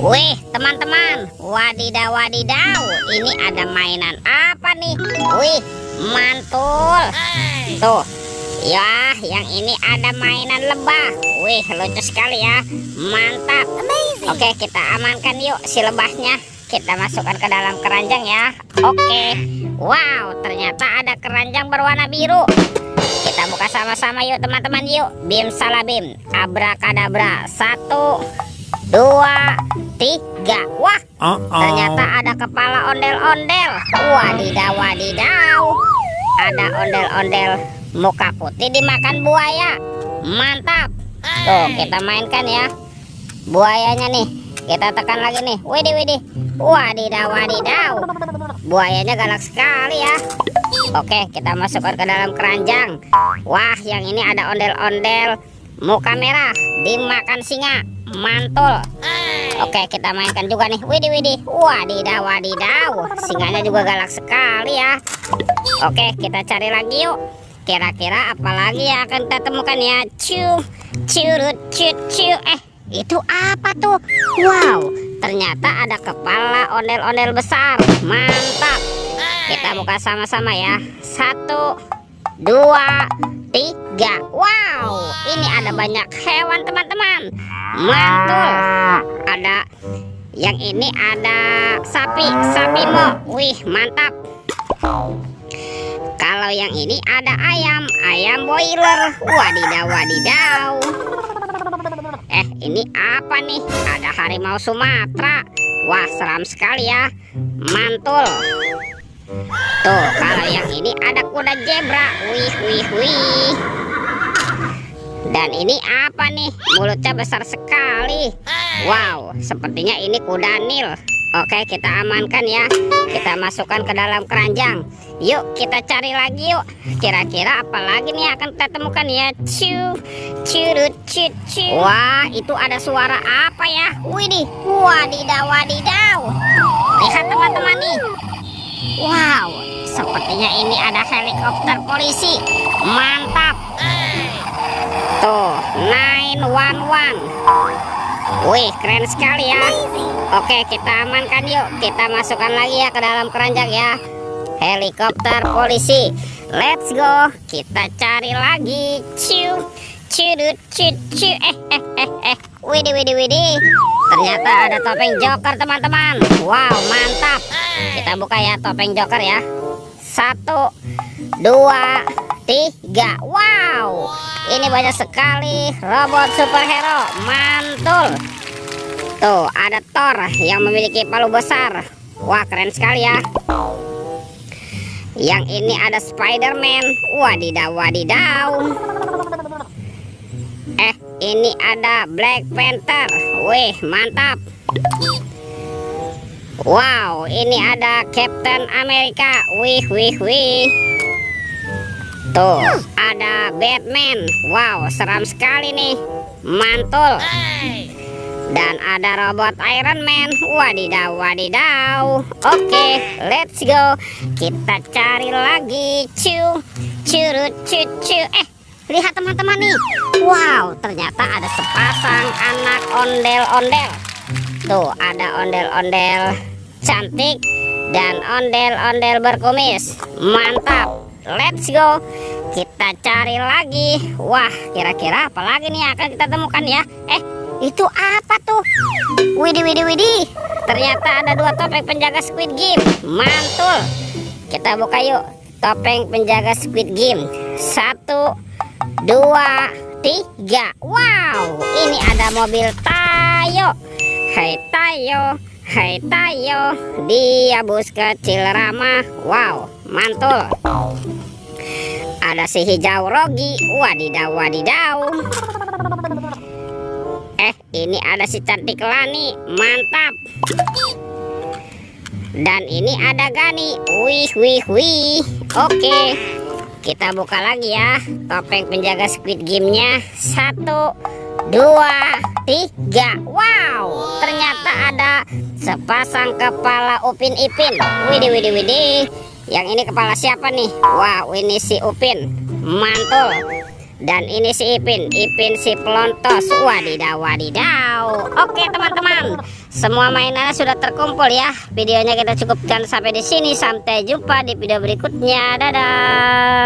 Wih, teman-teman, wadidaw wadidaw, ini ada mainan apa nih? Wih, mantul. Tuh, ya, yang ini ada mainan lebah. Wih, lucu sekali ya, mantap. Oke, kita amankan yuk si lebahnya. Kita masukkan ke dalam keranjang ya. Oke, wow, ternyata ada keranjang berwarna biru. Kita buka sama-sama yuk teman-teman yuk. Bim salabim, abrakadabra. 1, 2, 3. Wah, ternyata ada kepala ondel-ondel. Wadidaw wadidaw, ada ondel-ondel muka putih dimakan buaya. Mantap. Tuh, kita mainkan ya buayanya nih. Kita tekan lagi nih. Widih widih. Wadidaw wadidaw, buayanya galak sekali ya. Oke, kita masukkan ke dalam keranjang. Wah, yang ini ada ondel-ondel muka merah dimakan singa. Mantul. Oke, kita mainkan juga nih. Widih widih. Wadidaw wadidaw, singanya juga galak sekali ya. Oke, kita cari lagi yuk. Kira-kira apa lagi yang akan kita temukan ya? Curut cut cu. Itu apa tuh? Wow, ternyata ada kepala ondel-ondel besar. Mantap. Kita buka sama-sama ya. 1, 2, 3. Wow, ini ada banyak hewan teman-teman. Mantul. Ada yang ini ada sapi, sapi mo. Wih, mantap. Kalau yang ini ada ayam, ayam boiler. Wadidaw wadidaw. Ini apa nih? Ada harimau Sumatera. Wah, seram sekali ya. Mantul. Tuh, kalau yang ini ada kuda zebra. Wih wih wih. Dan ini apa nih? Mulutnya besar sekali. Wow, sepertinya ini kuda Nil. Oke, kita amankan ya. Kita masukkan ke dalam keranjang. Yuk, kita cari lagi yuk. Kira-kira apa lagi nih akan kita temukan ya? Curut cut cu. Wah, itu ada suara apa ya? Widih, wadidaw wadidaw. Lihat teman-teman nih. Wow, sepertinya ini ada helikopter polisi. Mantap. Tuh, 911. Wih, keren sekali ya. Oke, kita amankan yuk. Kita masukkan lagi ya ke dalam keranjang ya. Helikopter polisi. Let's go. Kita cari lagi. Curut cut cu. Widih widih widih. Ternyata ada topeng Joker teman-teman. Wow, mantap. Kita buka ya topeng Joker ya. 1, 2, 3. Wow, ini banyak sekali robot superhero. Mantul. Tuh, ada Thor yang memiliki palu besar. Wah, keren sekali ya. Yang ini ada Spider-Man. Wadidaw wadidaw. Ini ada Black Panther. Wih, mantap. Wow, ini ada Captain America. Wih wih wih. Tuh, ada Batman. Wow, seram sekali nih. Mantul. Dan ada robot Iron Man. Wadidaw wadidaw. Oke, let's go. Kita cari lagi. Curut cut cu. Lihat teman-teman nih. Wow, ternyata ada sepasang anak ondel-ondel. Tuh, ada ondel-ondel cantik dan ondel-ondel berkumis. Mantap. Let's go. Kita cari lagi. Wah, kira-kira apa lagi nih akan kita temukan ya? Itu apa tuh? Widih widih widih. Ternyata ada 2 topeng penjaga Squid Game. Mantul. Kita buka yuk topeng penjaga Squid Game. 1, 2, 3. Wow, ini ada mobil Tayo. Hai Tayo, hai Tayo, dia bus kecil ramah. Wow, mantul. Ada si hijau Rogi. Wadidaw wadidaw. Ini ada si cantik Lani. Mantap. Dan ini ada Gani. Wih wih wih. Oke, kita buka lagi ya topeng penjaga Squid Game-nya. 1, 2, 3. Wow, ternyata ada sepasang kepala Upin Ipin. Widih widih widih. Yang ini kepala siapa nih? Wow, ini si Upin. Mantul. Dan ini si Ipin si pelontos. Wadidaw, wadidaw. Oke teman-teman, semua mainannya sudah terkumpul ya. Videonya kita cukupkan sampai di sini. Sampai jumpa di video berikutnya. Dadah.